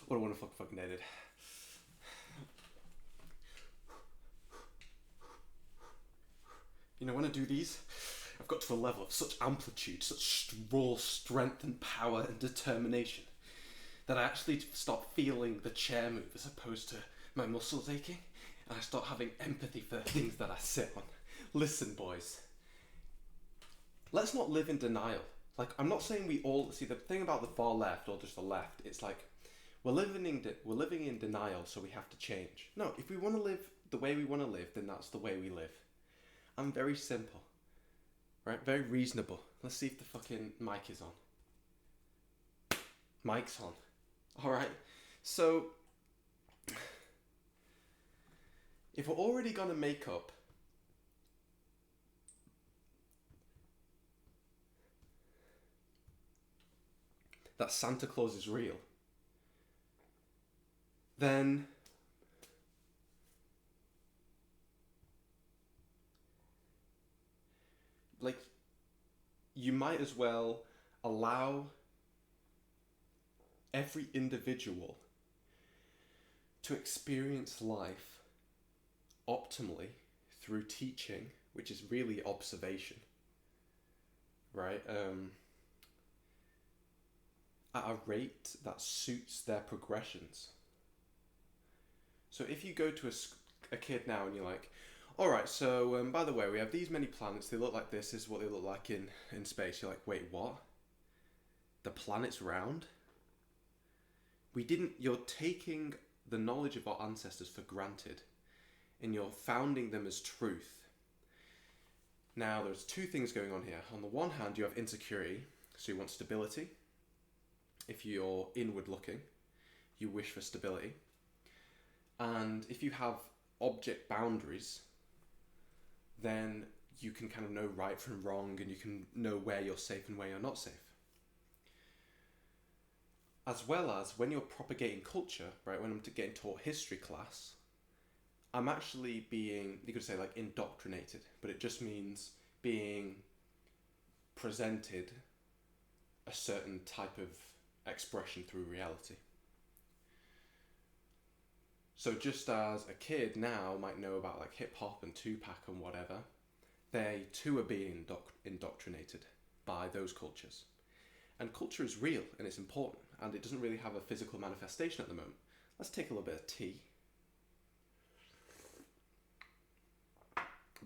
What a wonderful fucking day, dude. You know, when I do these, I've got to a level of such amplitude, such raw strength and power and determination that I actually start feeling the chair move as opposed to my muscles aching, and I start having empathy for things that I sit on. Listen, boys, let's not live in denial. Like, I'm not saying we all see the thing about the far left or just the left. It's like we're living in denial, so we have to change. No, if we want to live the way we want to live, then that's the way we live. I'm very simple, right? Very reasonable. Let's see if the fucking mic is on. Mic's on. All right. So, if we're already gonna make up that Santa Claus is real, then like you might as well allow every individual to experience life optimally through teaching, which is really observation, right? At a rate that suits their progressions. So if you go to a kid now and you're like, all right, so by the way, we have these many planets, they look like this is what they look like in space. You're like, wait, what? The planet's round? You're taking the knowledge of our ancestors for granted and you're founding them as truth. Now, there's two things going on here. On the one hand, you have insecurity, so you want stability. If you're inward looking, you wish for stability. And if you have object boundaries, then you can kind of know right from wrong and you can know where you're safe and where you're not safe. As well as when you're propagating culture, right, when I'm getting taught history class, I'm actually being, you could say like indoctrinated, but it just means being presented a certain type of expression through reality. So just as a kid now might know about like hip hop and Tupac and whatever, they too are being indoctrinated by those cultures. And culture is real and it's important and it doesn't really have a physical manifestation at the moment. Let's take a little bit of tea.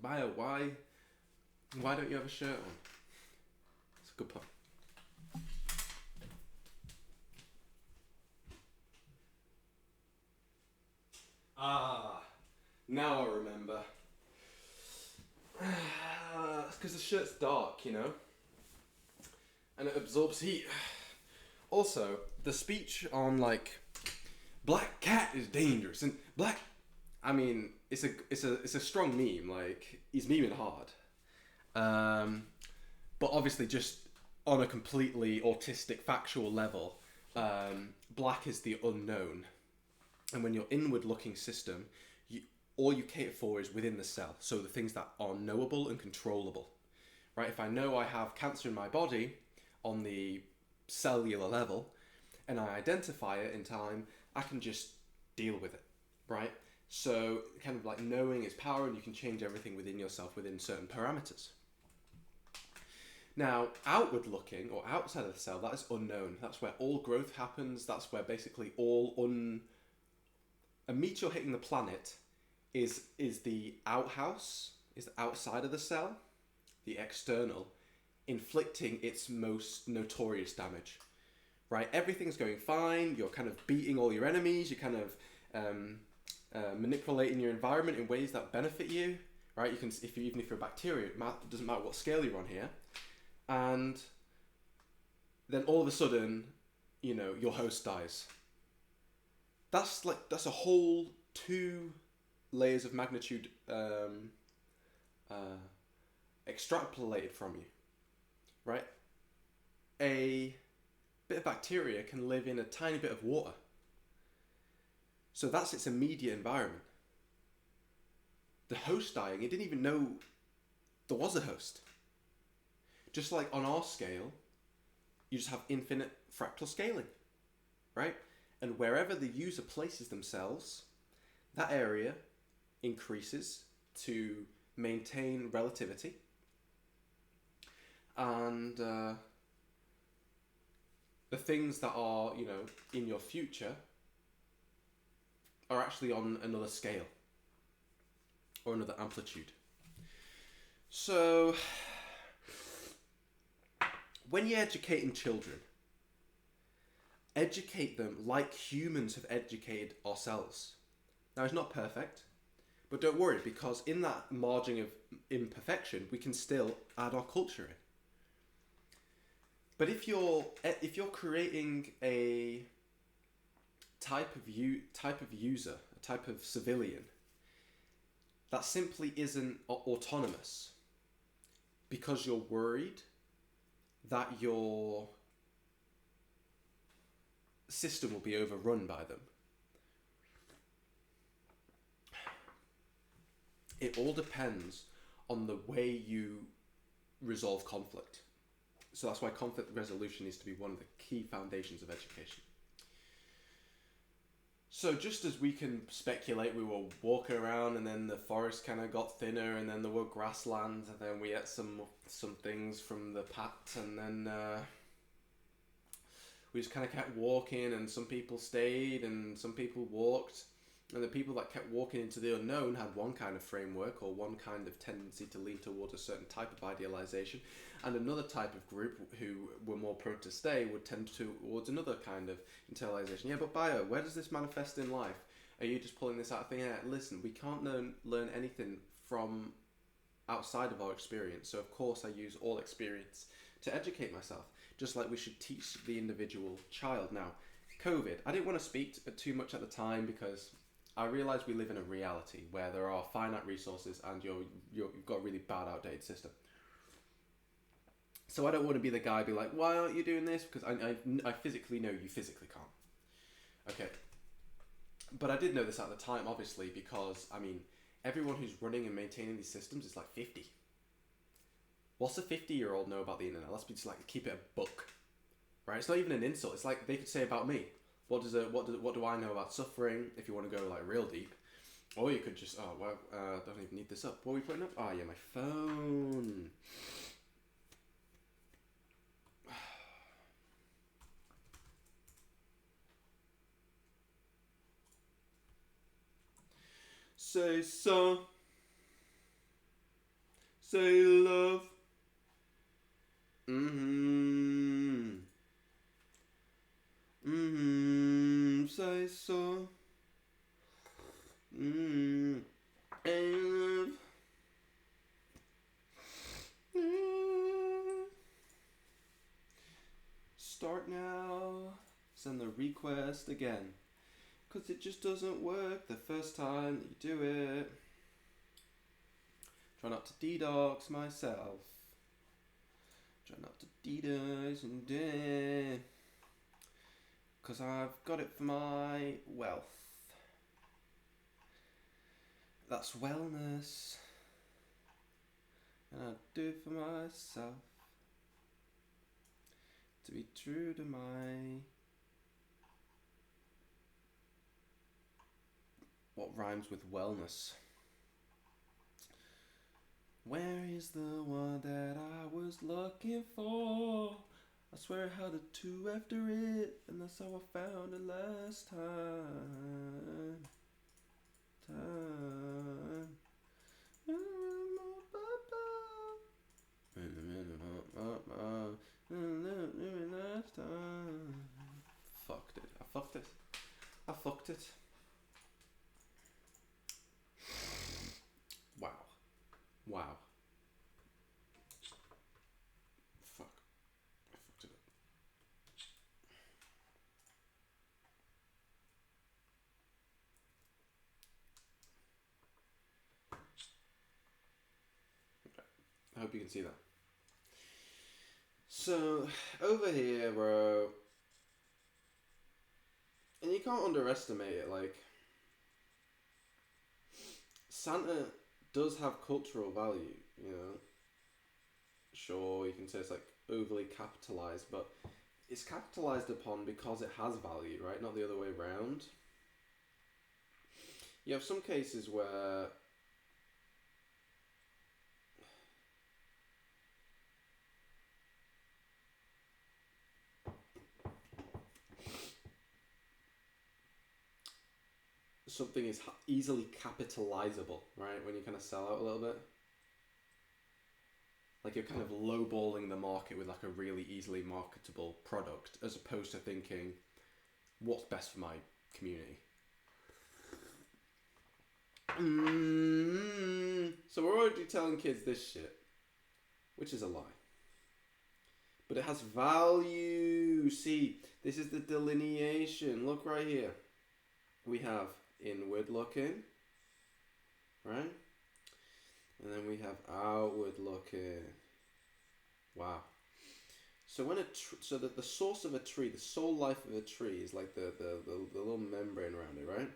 Bio, why don't you have a shirt on? It's a good point. Now I remember. It's because the shirt's dark, you know? And it absorbs heat. Also, the speech on like black cat is dangerous and black, I mean, it's a strong meme. Like he's memeing hard, but obviously just on a completely autistic factual level, black is the unknown, and when your inward-looking system, all you cater for is within the cell. So the things that are knowable and controllable, right? If I know I have cancer in my body on the cellular level, and I identify it in time, I can just deal with it, right? So kind of like knowing is power and you can change everything within yourself within certain parameters. Now, outward looking or outside of the cell, that is unknown. That's where all growth happens. That's where basically a meteor hitting the planet is the outhouse, is the outside of the cell, the external, inflicting its most notorious damage, right? Everything's going fine. You're kind of beating all your enemies. You're kind of manipulating your environment in ways that benefit you, right? You can, even if you're a bacteria, it doesn't matter what scale you're on here, and then all of a sudden, you know, your host dies. That's a whole 2 layers of magnitude extrapolated from you, right? A bit of bacteria can live in a tiny bit of water. So that's its immediate environment. The host dying, it didn't even know there was a host. Just like on our scale, you just have infinite fractal scaling, right? And wherever the user places themselves, that area increases to maintain relativity. And the things that are, in your future are actually on another scale or another amplitude. So, when you're educating children, educate them like humans have educated ourselves. Now, it's not perfect, but don't worry, because in that margin of imperfection, we can still add our culture in. But if you're creating a type of user, a type of civilian that simply isn't autonomous, because you're worried that your system will be overrun by them. It all depends on the way you resolve conflict. So that's why conflict resolution needs to be one of the key foundations of education. So just as we can speculate, we were walking around and then the forest kind of got thinner and then there were grasslands and then we ate some things from the pat and then we just kind of kept walking and some people stayed and some people walked. And the people that kept walking into the unknown had one kind of framework or one kind of tendency to lean towards a certain type of idealization. And another type of group who were more prone to stay would tend towards another kind of internalization. Yeah, but Bio, where does this manifest in life? Are you just pulling this out of thin air? Listen, we can't learn anything from outside of our experience. So of course I use all experience to educate myself, just like we should teach the individual child. Now, COVID, I didn't want to speak too much at the time because I realise we live in a reality where there are finite resources and you've got a really bad, outdated system. So I don't want to be the guy be like, why aren't you doing this? Because I physically know you physically can't. Okay. But I did know this at the time, obviously, because, everyone who's running and maintaining these systems is like 50. What's a 50-year-old know about the internet? Let's be just like, keep it a book. Right? It's not even an insult. It's like they could say about me. What do I know about suffering? If you want to go like real deep, or you could just don't even need this up. What are we putting up? Oh yeah, my phone. Say so. Say love. Say so. And start now. Send the request again. Because it just doesn't work the first time that you do it. Try not to de-dox myself. Try not to de-dox and do. Because I've got it for my wealth. That's wellness. And I do it for myself. To be true to my... What rhymes with wellness? Where is the one that I was looking for? I swear I had a 2 after it, and that's how I found it last time. Fucked it. I fucked it. Wow. Fuck. I fucked it up. Okay. I hope you can see that. So, over here, bro. And you can't underestimate it, like... Santa does have cultural value, you know. Sure, you can say it's like overly capitalized, but it's capitalized upon because it has value, right? Not the other way around. You have some cases where something is easily capitalizable, right? When you kind of sell out a little bit. Like you're kind of lowballing the market with like a really easily marketable product, as opposed to thinking, what's best for my community? So we're already telling kids this shit, which is a lie. But it has value. See, this is the delineation. Look right here. We have inward looking, right? And then we have outward looking. Wow. So when so that the source of a tree, the soul life of a tree is like the little membrane around it, right?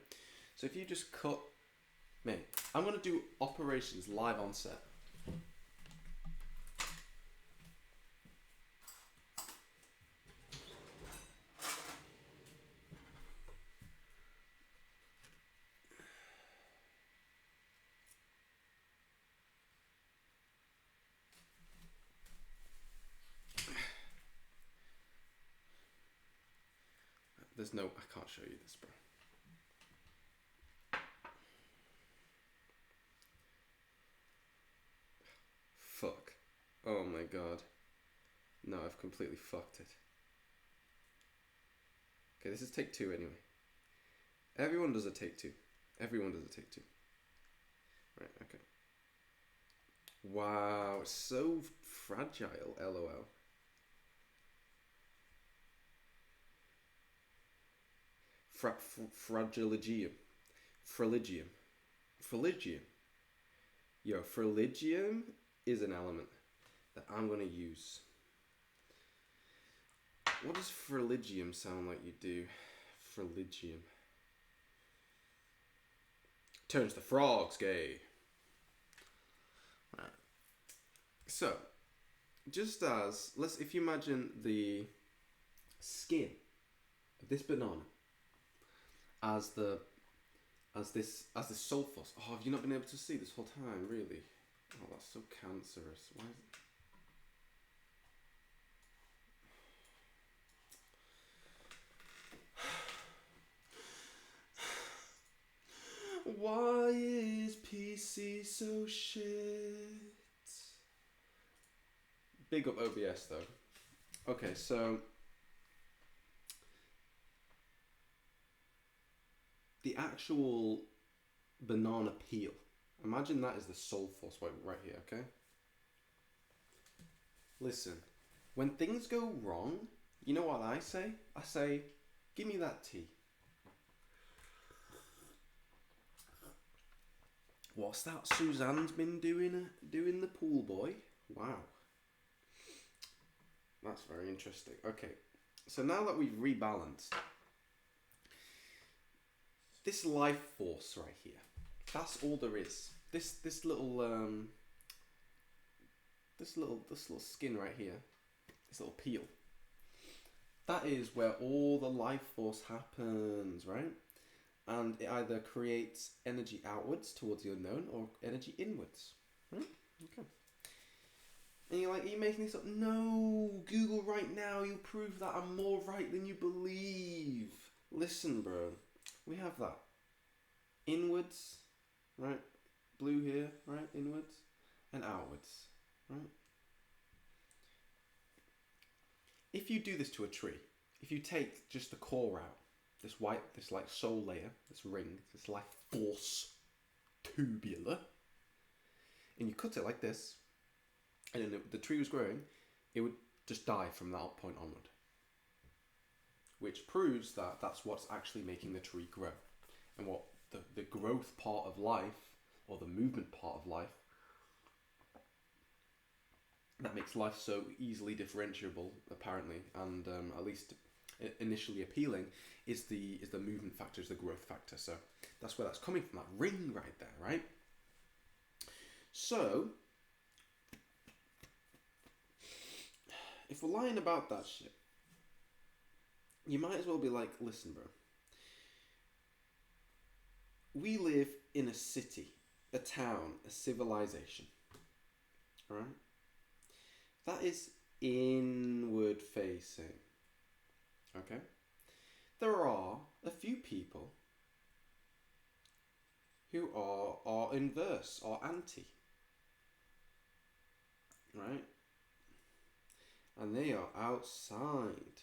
So if you just cut, man, I'm gonna do operations live on set. There's no, I can't show you this, bro. Fuck. Oh my god. No, I've completely fucked it. Okay, this is take 2 anyway. Everyone does a take 2. Everyone does a take 2. Right, okay. Wow, it's so fragile, LOL. Fragiligium. Friligium. Friligium. Yo, friligium is an element that I'm going to use. What does friligium sound like you do? Friligium. Turns the frogs gay. Right. So, just as, if you imagine the skin of this banana as this sulfos. Oh, have you not been able to see this whole time, really? Oh, that's so cancerous. Why is it? Why is PC so shit? Big up OBS though. Okay, so the actual banana peel. Imagine that is the sulfos right here, okay? Listen, when things go wrong, you know what I say? I say, give me that tea. What's that Suzanne's been doing the pool boy? Wow. That's very interesting. Okay, so now that we've rebalanced, this life force right here, that's all there is. This little skin right here, this little peel, that is where all the life force happens, right? And it either creates energy outwards towards the unknown or energy inwards, right? Okay. And you're like, are you making this up? No, Google right now, you'll prove that I'm more right than you believe. Listen, bro, we have that. Inwards, right? Blue here, right? Inwards. And outwards, right? If you do this to a tree, if you take just the core out, this white, this like soul layer, this ring, this life force tubular, and you cut it like this, and then the tree was growing, it would just die from that point onward. Which proves that that's what's actually making the tree grow. And what the growth part of life, or the movement part of life, that makes life so easily differentiable, apparently, and at least initially appealing, is the movement factor, is the growth factor. So that's where that's coming from, that ring right there, right? So, if we're lying about that shit, you might as well be like, listen, bro. We live in a city, a town, a civilization. Alright? That is inward facing. Okay? There are a few people who are inverse or anti. Right? And they are outside.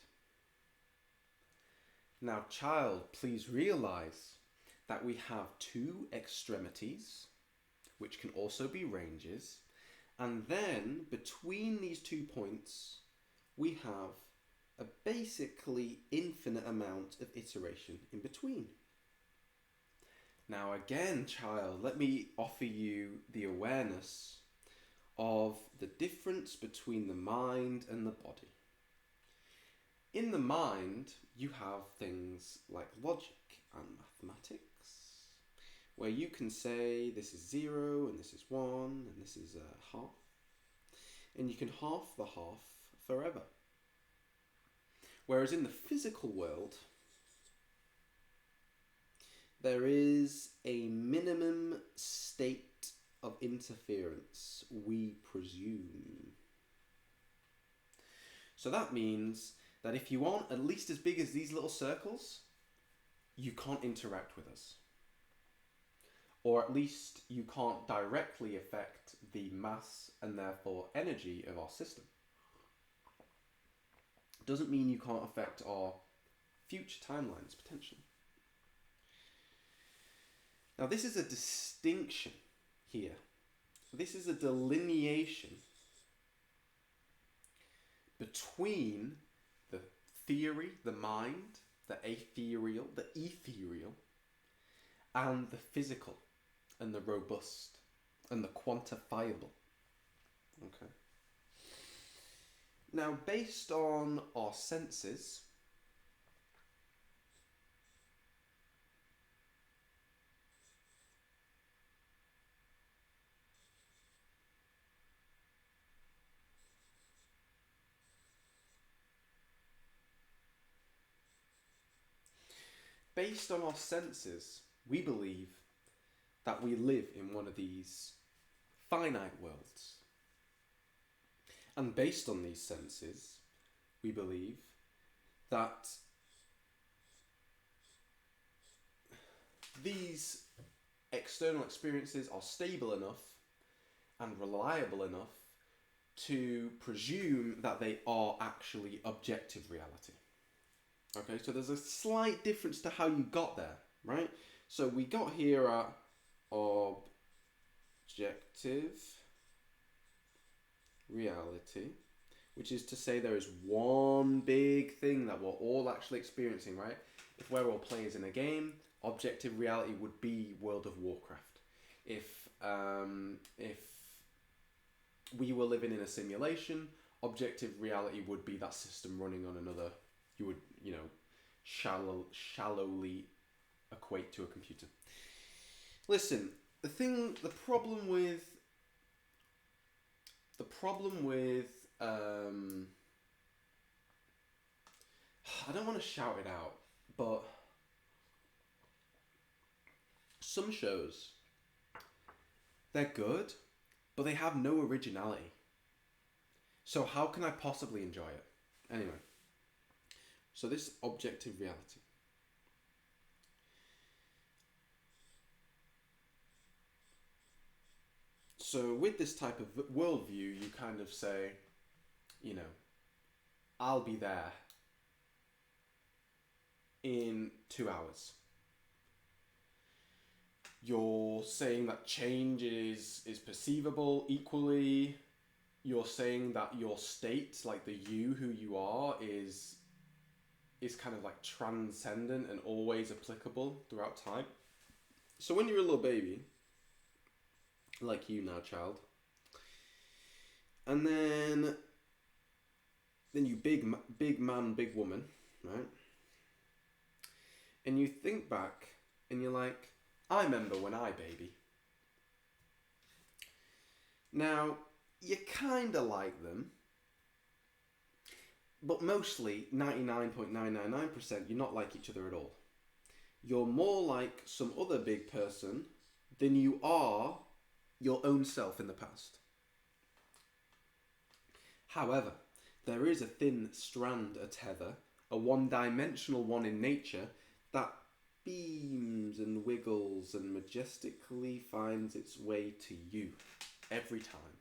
Now, child, please realize that we have two extremities, which can also be ranges, and then between these 2 points, we have a basically infinite amount of iteration in between. Now, again, child, let me offer you the awareness of the difference between the mind and the body. In the mind, you have things like logic and mathematics, where you can say this is 0 and this is 1 and this is a half, and you can half the half forever. Whereas in the physical world, there is a minimum state of interference, we presume. So that means that if you aren't at least as big as these little circles, you can't interact with us. Or at least you can't directly affect the mass and therefore energy of our system. Doesn't mean you can't affect our future timelines, potentially. Now, this is a distinction here. This is a delineation between the theory, the mind, the ethereal, and the physical, and the robust, and the quantifiable. Okay. Now, based on our senses, we believe that we live in one of these finite worlds. And based on these senses, we believe that these external experiences are stable enough and reliable enough to presume that they are actually objective reality. Okay, so there's a slight difference to how you got there, right? So we got here at objective reality, which is to say there is one big thing that we're all actually experiencing, right? If we're all players in a game, objective reality would be World of Warcraft. If we were living in a simulation, objective reality would be that system running on another. You would, shallowly equate to a computer. Listen, the problem with I don't want to shout it out, but some shows, they're good, but they have no originality. So how can I possibly enjoy it? Anyway, so this objective reality. So with this type of worldview, you kind of say, I'll be there in 2 hours. You're saying that change is perceivable equally. You're saying that your state, like the you who you are, is kind of like transcendent and always applicable throughout time. So when you're a little baby, like you now, child, and then you big man, big woman, right? And you think back and you're like, I remember when I baby. Now, you kind of like them, But mostly, 99.999%, you're not like each other at all. You're more like some other big person than you are your own self in the past. However, there is a thin strand, a tether, a one-dimensional one in nature that beams and wiggles and majestically finds its way to you every time.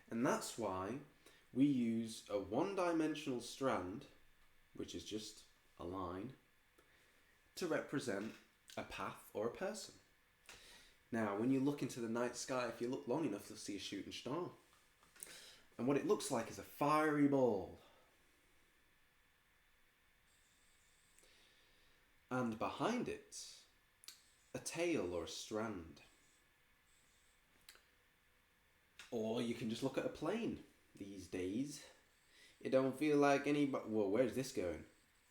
And that's why we use a one-dimensional strand, which is just a line, to represent a path or a person. Now, when you look into the night sky, if you look long enough, you'll see a shooting star. And what it looks like is a fiery ball. And behind it, a tail or a strand. Or you can just look at a plane these days. It don't feel like any... Whoa, where's this going?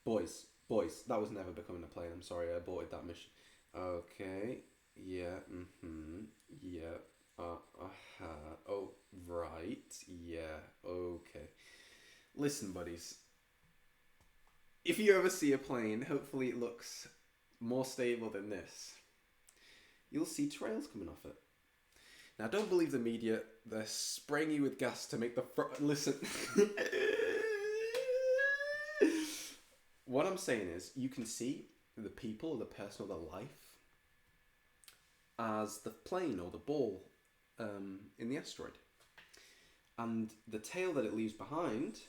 Boys, that was never becoming a plane. I'm sorry, I aborted that mission. Okay, yeah, yeah, oh, right, yeah, okay. Listen, buddies. If you ever see a plane, hopefully it looks more stable than this. You'll see trails coming off it. Now, don't believe the media. They're spraying you with gas to make the listen. What I'm saying is, you can see the people, the person, or the life as the plane or the ball in the asteroid. And the tail that it leaves behind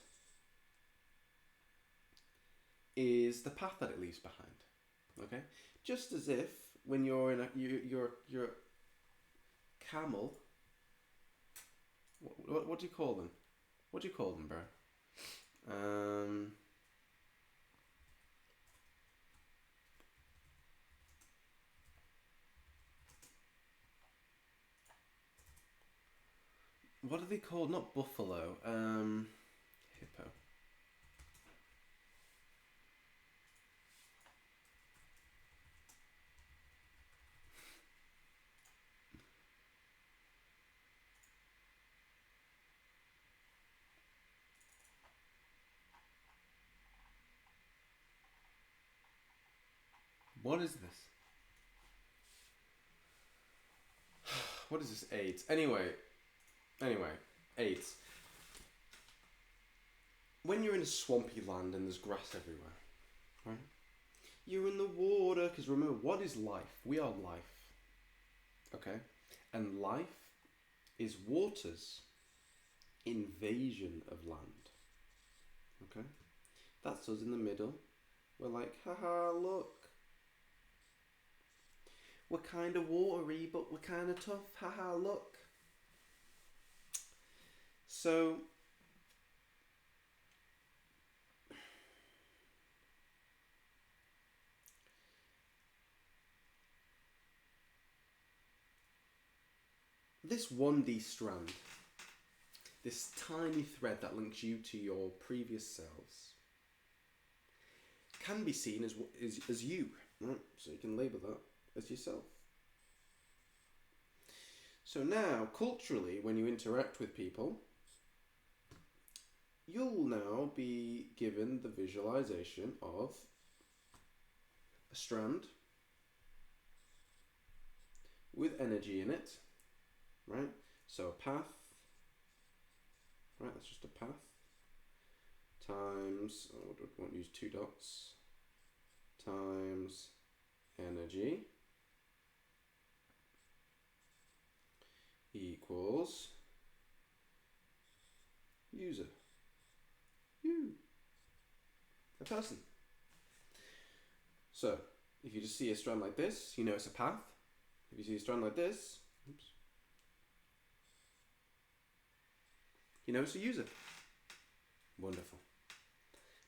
is the path that it leaves behind. Okay? Just as if when you're in you're camel. What do you call them? What do you call them, bro? What are they called? Not buffalo. Hippo. What is this? What is this? AIDS. Anyway, AIDS. When you're in a swampy land and there's grass everywhere, right? You're in the water, because remember, what is life? We are life. Okay? And life is water's invasion of land. Okay? That's us in the middle. We're like, haha, look. We're kind of watery, but we're kind of tough. Haha, look. So, this 1D strand, this tiny thread that links you to your previous selves, can be seen as you, right? So you can label that as yourself. So now, culturally, when you interact with people, you'll now be given the visualization of a strand with energy in it, right? So a path, right? That's just a path times, I won't use 2 dots, times energy equals user. You. A person. So, if you just see a strand like this, you know it's a path. If you see a strand like this, oops, you know it's a user. Wonderful.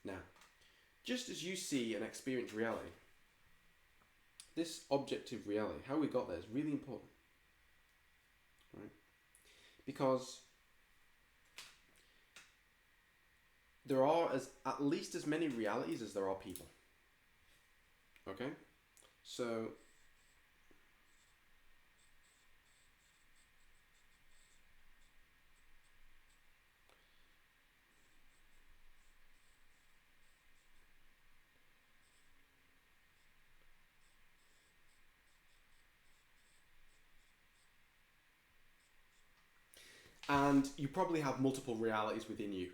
Now, just as you see and experience reality, this objective reality, how we got there, is really important. Right? Because there are at least as many realities as there are people. Okay? So, And you probably have multiple realities within you,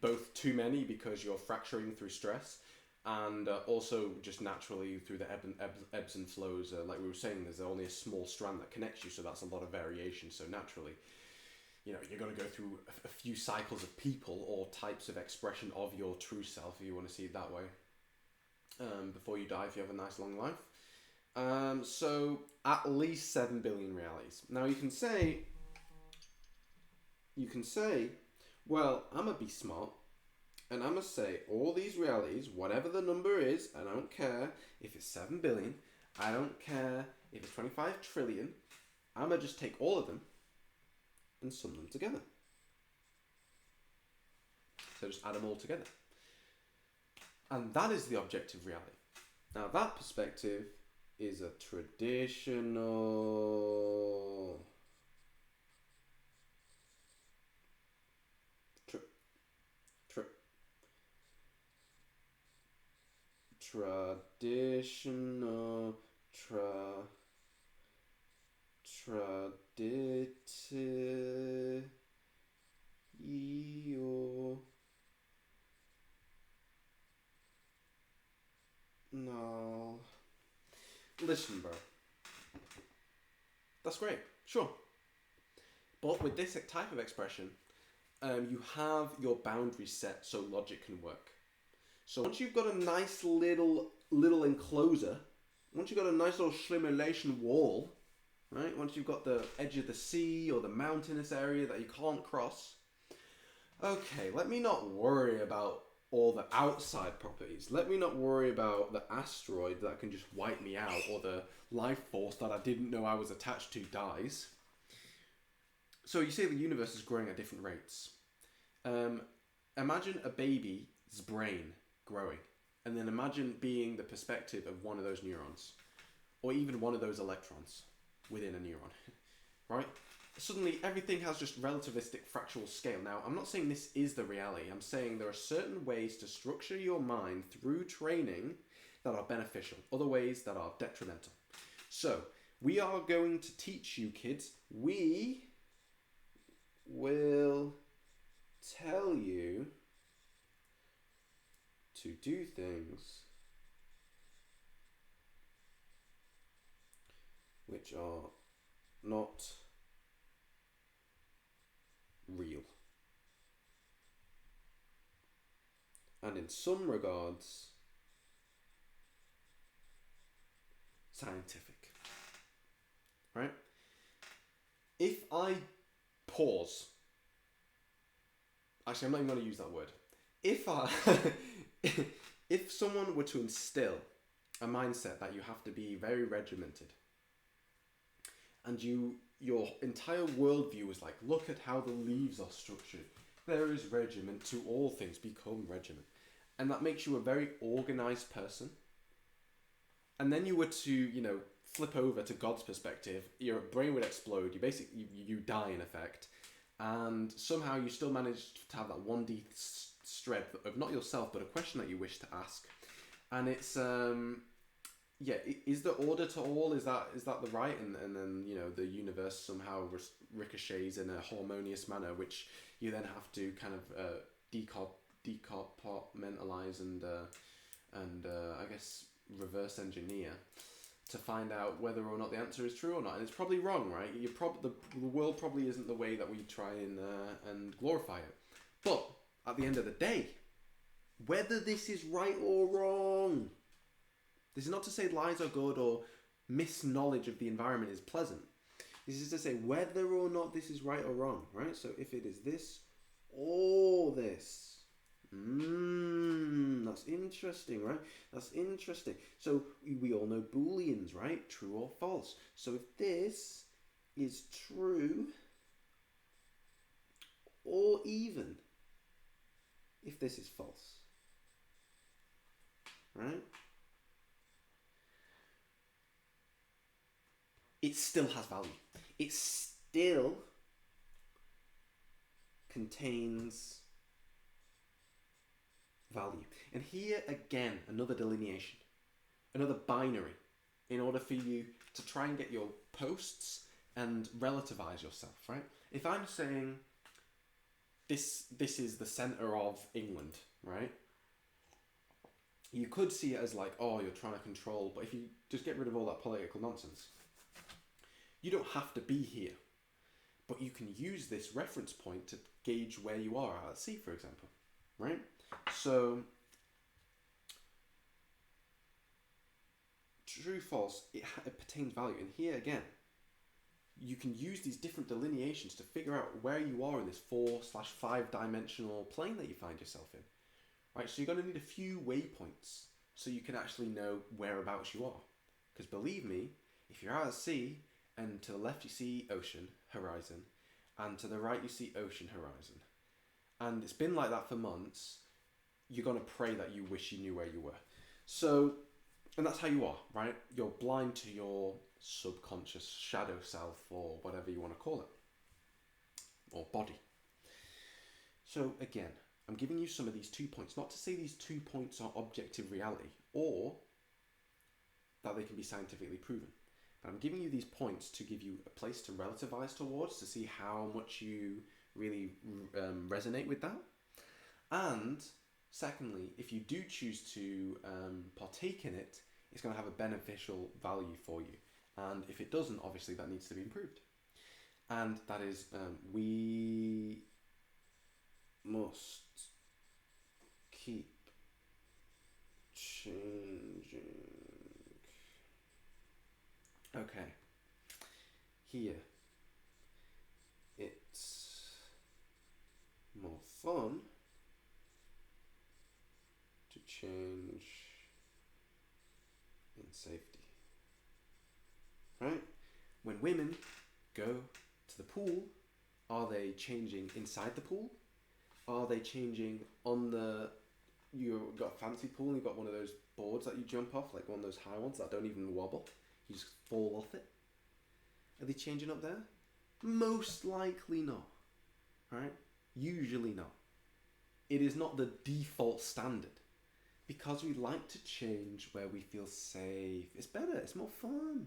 both too many because you're fracturing through stress, and also just naturally through the ebbs and flows. Like we were saying, there's only a small strand that connects you, so that's a lot of variation. So naturally, you're going to go through a few cycles of people or types of expression of your true self, if you want to see it that way, before you die, if you have a nice long life. So at least 7 billion realities. Now you can say, well, I'm gonna be smart, and I'm gonna say all these realities, whatever the number is, I don't care if it's 7 billion, I don't care if it's 25 trillion, I'm gonna just take all of them and sum them together. So just add them all together. And that is the objective reality. Now that perspective is a traditional traditional traditio. No. Listen, bro. That's great. Sure. But with this type of expression, you have your boundaries set so logic can work. So once you've got a nice little enclosure, once you've got a nice little simulation wall, right? Once you've got the edge of the sea or the mountainous area that you can't cross, okay, let me not worry about all the outside properties. Let me not worry about the asteroid that can just wipe me out, or the life force that I didn't know I was attached to dies. So you say the universe is growing at different rates. Imagine a baby's brain growing, and then imagine being the perspective of one of those neurons, or even one of those electrons within a neuron, right? Suddenly everything has just relativistic fractal scale. Now, I'm not saying this is the reality. I'm saying there are certain ways to structure your mind through training that are beneficial, other ways that are detrimental. So, we are going to teach you kids. We will tell you to do things which are not real, and in some regards scientific, right? If I pause, actually I'm not even going to use that word. If someone were to instill a mindset that you have to be very regimented, and your entire worldview is like, look at how the leaves are structured, there is regiment to all things, become regiment, and that makes you a very organized person, and then you were to flip over to God's perspective, your brain would explode, you die in effect, and somehow you still managed to have that 1D thread of not yourself but a question that you wish to ask. And it's is the order to all, is that the right, and then the universe somehow ricochets in a harmonious manner, which you then have to kind of decompartmentalize and I guess reverse engineer to find out whether or not the answer is true or not. And it's probably wrong, right? The world probably isn't the way that we try and glorify it. But at the end of the day, whether this is right or wrong, this is not to say lies are good or misknowledge of the environment is pleasant. This is to say whether or not this is right or wrong, right? So if it is this or this, that's interesting, right? That's interesting. So we all know Booleans, right? True or false. So if this is true, or even if this is false, right? It still has value. It still contains value. And here again, another delineation, another binary, in order for you to try and get your posts and relativize yourself, right? If I'm saying this is the center of England, right? You could see it as like, oh, you're trying to control, but if you just get rid of all that political nonsense, you don't have to be here, but you can use this reference point to gauge where you are at sea, for example, right? So, true, false, it pertains value, and here again, you can use these different delineations to figure out where you are in this 4/5 dimensional plane that you find yourself in. Right, so you're going to need a few waypoints so you can actually know whereabouts you are. Because believe me, if you're out at sea and to the left you see ocean, horizon, and to the right you see ocean, horizon, and it's been like that for months, you're going to pray that you wish you knew where you were. So, and that's how you are, right? You're blind to your subconscious shadow self, or whatever you want to call it, or body. So again, I'm giving you some of these 2 points, not to say these 2 points are objective reality or that they can be scientifically proven, but I'm giving you these points to give you a place to relativize towards, to see how much you really resonate with that. And secondly, if you do choose to partake in it, it's going to have a beneficial value for you. And if it doesn't, obviously that needs to be improved. And that is, we must keep changing. Okay. Here, it's more fun to change in safety. Right? When women go to the pool, are they changing inside the pool? Are they changing on the... You've got a fancy pool and you've got one of those boards that you jump off, like one of those high ones that don't even wobble. You just fall off it. Are they changing up there? Most likely not. Right? Usually not. It is not the default standard. Because we like to change where we feel safe. It's better, it's more fun.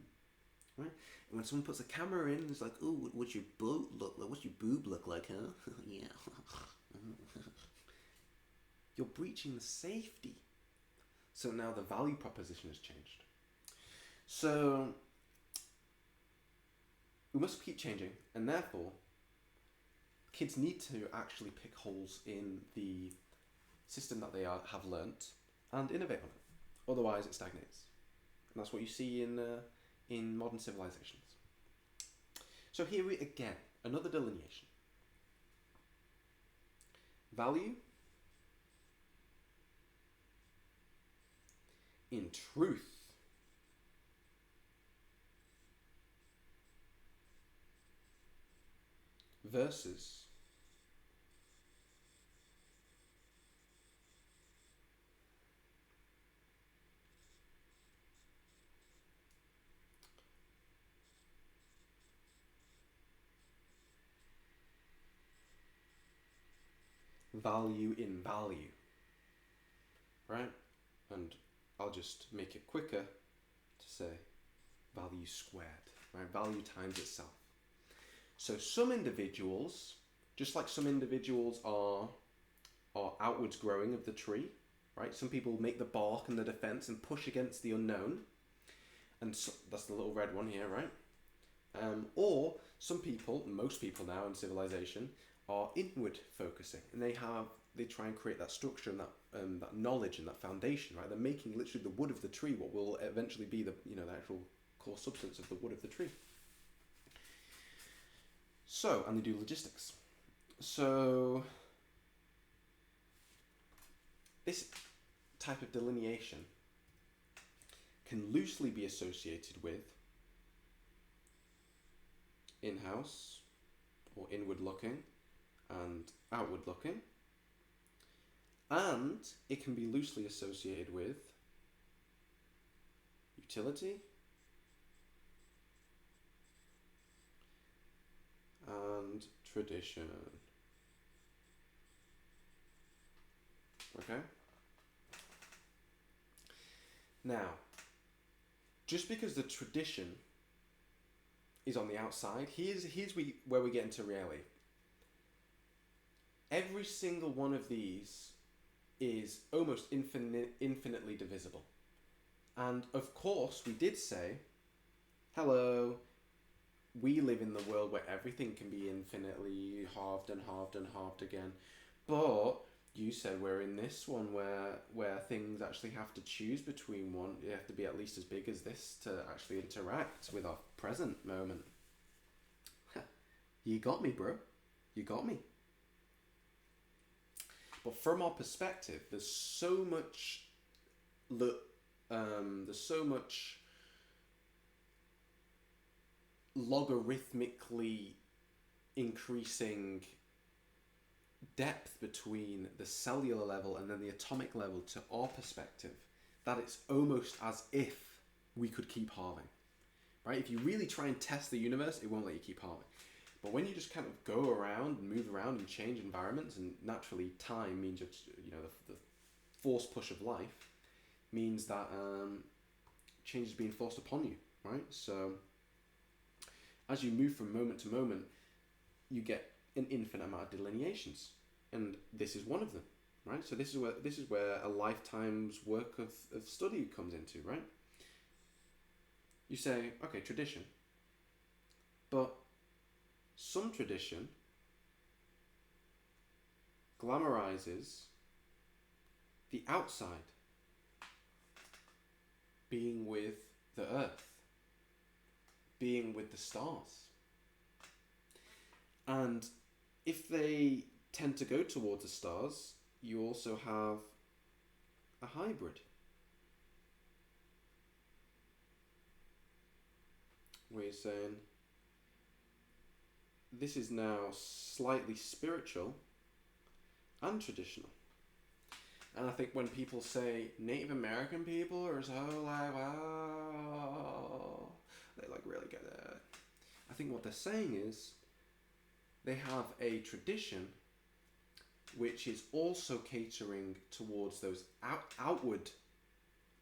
Right? And when someone puts a camera in, it's like, oh, what's your boat look like? What's your boob look like, huh? Yeah. You're breaching the safety. So now the value proposition has changed. So we must keep changing, and therefore kids need to actually pick holes in the system that they have learnt and innovate on it. Otherwise it stagnates. And that's what you see in modern civilizations. So here we again, another delineation. Value in truth versus value in value, right? And I'll just make it quicker to say value squared, right? Value times itself. So some individuals, just like some individuals are outwards growing of the tree, right? Some people make the bark and the defense and push against the unknown, and so, that's the little red one here, right? Or some people, most people now in civilization, are inward focusing, and they try and create that structure and that knowledge and that foundation, right? They're making literally the wood of the tree what will eventually be the actual core substance of the wood of the tree. So, and they do logistics. So this type of delineation can loosely be associated with in-house or inward looking and outward looking, and it can be loosely associated with utility and tradition. Okay? Now, just because the tradition is on the outside. Where we get into reality. Every single one of these is almost infinitely divisible. And of course, we did say, hello, we live in the world where everything can be infinitely halved and halved and halved again. But you said we're in this one where things actually have to choose between one. You have to be at least as big as this to actually interact with our present moment. You got me, bro. You got me. But from our perspective, there's so much logarithmically increasing depth between the cellular level and then the atomic level to our perspective that it's almost as if we could keep halving, right? If you really try and test the universe, it won't let you keep halving. But when you just kind of go around and move around and change environments, and naturally time means the force push of life means that change is being forced upon you, right? So as you move from moment to moment, you get an infinite amount of delineations, and this is one of them, right? So this is where a lifetime's work of study comes into, right? You say, okay, tradition, but some tradition glamorizes the outside, being with the earth, being with the stars. And if they tend to go towards the stars, you also have a hybrid, where you're saying, this is now slightly spiritual and traditional. And I think when people say Native American people are so like, wow, they like really get it. I think what they're saying is they have a tradition which is also catering towards those outward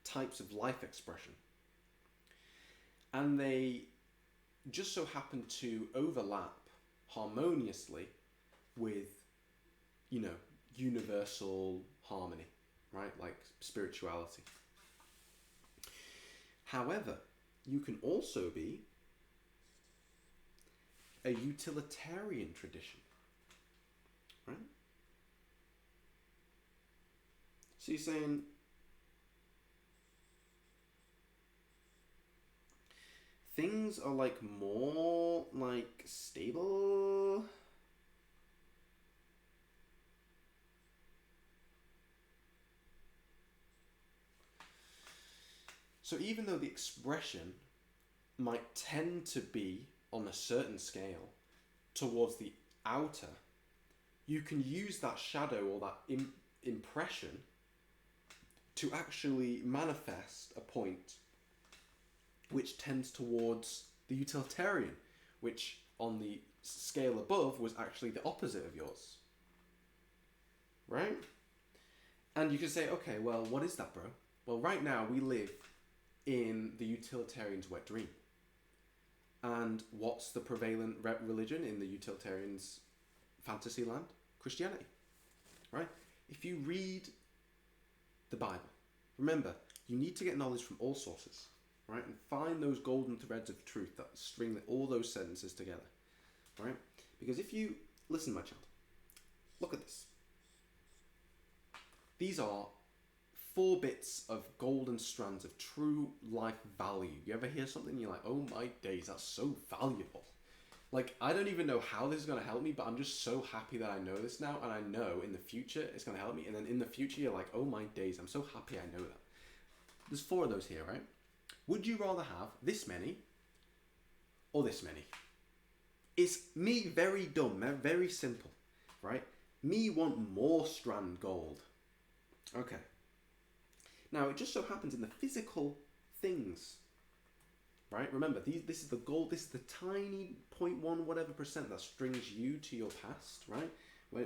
types of life expression. And they just so happen to overlap harmoniously with, universal harmony, right? Like spirituality. However, you can also be a utilitarian tradition, right? So you're saying things are like more like stable. So even though the expression might tend to be on a certain scale towards the outer, you can use that shadow or that impression to actually manifest a point which tends towards the utilitarian, which on the scale above was actually the opposite of yours. Right? And you can say, okay, well, what is that, bro? Well, right now we live in the utilitarian's wet dream. And what's the prevalent religion in the utilitarian's fantasy land? Christianity. Right? If you read the Bible, remember, you need to get knowledge from all sources, right? And find those golden threads of truth that string all those sentences together, right? Because if you, listen, my child, look at this. These are 4 bits of golden strands of true life value. You ever hear something and you're like, oh my days, that's so valuable. Like, I don't even know how this is going to help me, but I'm just so happy that I know this now, and I know in the future it's going to help me. And then in the future, you're like, oh my days, I'm so happy I know that. There's 4 of those here, right? Would you rather have this many or this many? It's me very dumb, very simple, right? Me want more strand gold. Okay. Now, it just so happens in the physical things, right? Remember, this is the gold, this is the tiny 0.1 whatever percent that strings you to your past, right?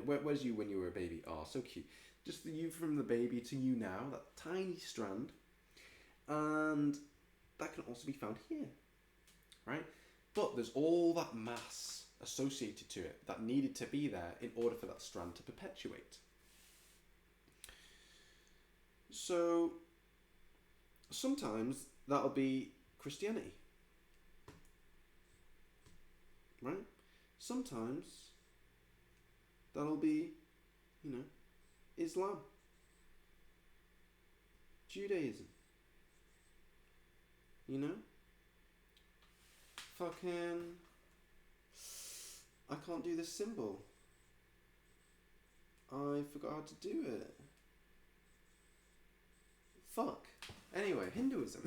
Where's you when you were a baby? Oh, so cute. Just you from the baby to you now, that tiny strand. And that can also be found here, right? But there's all that mass associated to it that needed to be there in order for that strand to perpetuate. So sometimes that'll be Christianity, right? Sometimes that'll be, Islam, Judaism, fucking, I can't do this symbol. I forgot how to do it. Fuck. Anyway, Hinduism.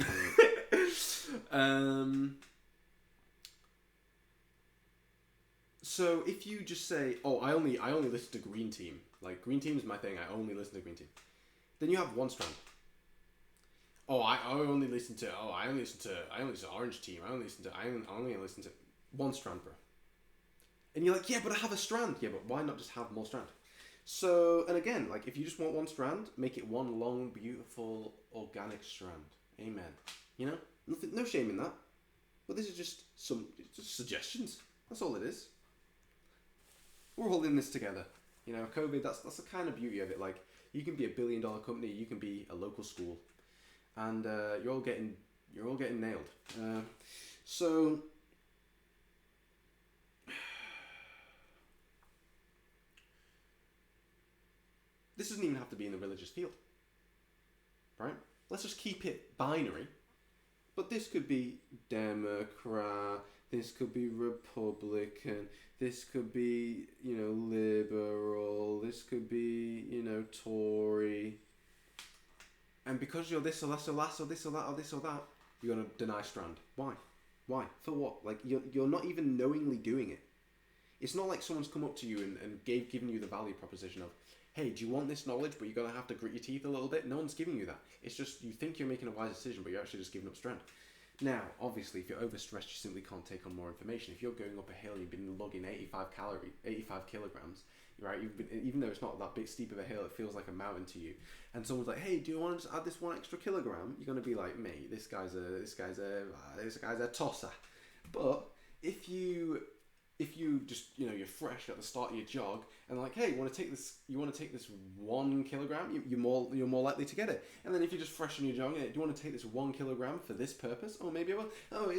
So if you just say, "Oh, I only listen to Green Team. Like Green Team is my thing. I only listen to Green Team," then you have one strand. Oh, I only listen to Orange Team. I only listen to one strand, bro. And you're like, yeah, but I have a strand. Yeah, but why not just have more strand? So, and again, like if you just want one strand, make it one long, beautiful, organic strand. Amen. Nothing, no shame in that. But this is just suggestions. That's all it is. We're all in this together. COVID. That's the kind of beauty of it. Like you can be a $1 billion company, you can be a local school, and you're all getting nailed. So. This doesn't even have to be in the religious field, right? Let's just keep it binary. But this could be Democrat, this could be Republican, this could be, liberal, this could be, Tory. And because you're this or that or this or this or that or this or that, you're going to deny strand. Why? For what? Like, you're not even knowingly doing it. It's not like someone's come up to you and given you the value proposition of, hey, do you want this knowledge, but you're going to have to grit your teeth a little bit? No one's giving you that. It's just you think you're making a wise decision, but you're actually just giving up strand. Now, obviously, if you're overstressed, you simply can't take on more information. If you're going up a hill and you've been logging 85 kilograms, right? Even though it's not that big steep of a hill, it feels like a mountain to you. And someone's like, hey, do you want to just add this 1 extra kilogram? You're going to be like, mate, this guy's a tosser. But if you just, you're fresh at the start of your jog and like, hey, you want to take this 1 kilogram, you're more likely to get it. And then if you're just fresh in your jog, do you want to take this 1 kilogram for this purpose? Oh, maybe I will. Oh,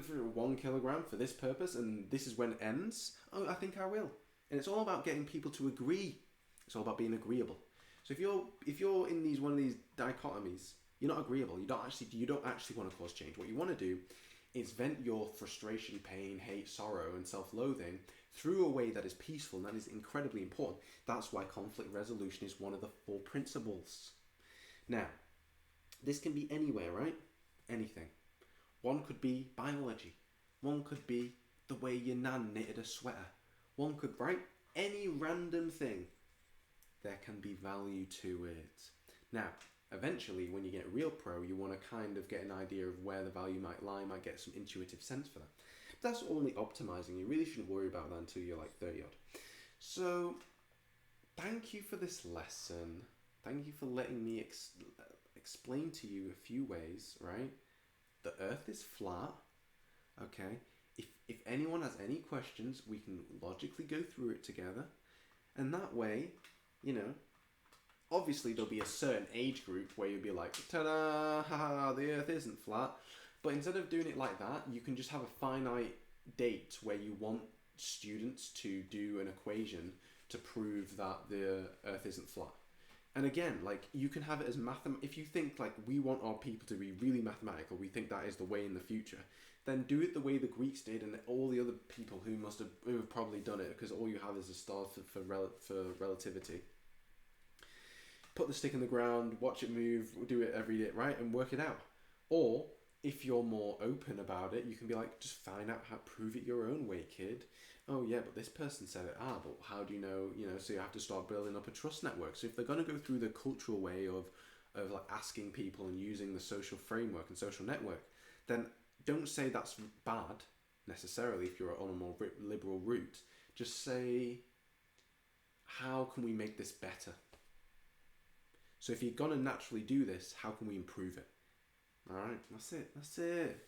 for 1 kilogram for this purpose and this is when it ends. Oh, I think I will. And it's all about getting people to agree. It's all about being agreeable. So if you're in one of these dichotomies, you're not agreeable. You don't actually want to cause change. What you want to do is vent your frustration, pain, hate, sorrow, and self-loathing through a way that is peaceful, and that is incredibly important. That's why conflict resolution is one of the 4 principles. Now, this can be anywhere, right? Anything. One could be biology. One could be the way your nan knitted a sweater. One could, right? Any random thing. There can be value to it. Now, eventually, when you get real pro, you want to kind of get an idea of where the value might lie, might get some intuitive sense for that. But that's only optimizing. You really shouldn't worry about that until you're like 30 odd. So, thank you for this lesson. Thank you for letting me explain to you a few ways, right? The earth is flat, okay? If anyone has any questions, we can logically go through it together. And that way, obviously there'll be a certain age group where you'll be like, ta-da, haha, the earth isn't flat. But instead of doing it like that, you can just have a finite date where you want students to do an equation to prove that the earth isn't flat. And again, like, you can have it as if you think like we want our people to be really mathematical, we think that is the way in the future, then do it the way the Greeks did and all the other people who have probably done it, because all you have is a star for relativity. Put the stick in the ground, watch it move, do it every day, right? And work it out. Or, if you're more open about it, you can be like, just find out how, prove it your own way, kid. Oh yeah, but this person said it. But how do you know, so you have to start building up a trust network. So if they're going to go through the cultural way of like asking people and using the social framework and social network, then don't say that's bad, necessarily, if you're on a more liberal route. Just say, how can we make this better? So if you're going to naturally do this, how can we improve it? All right, that's it.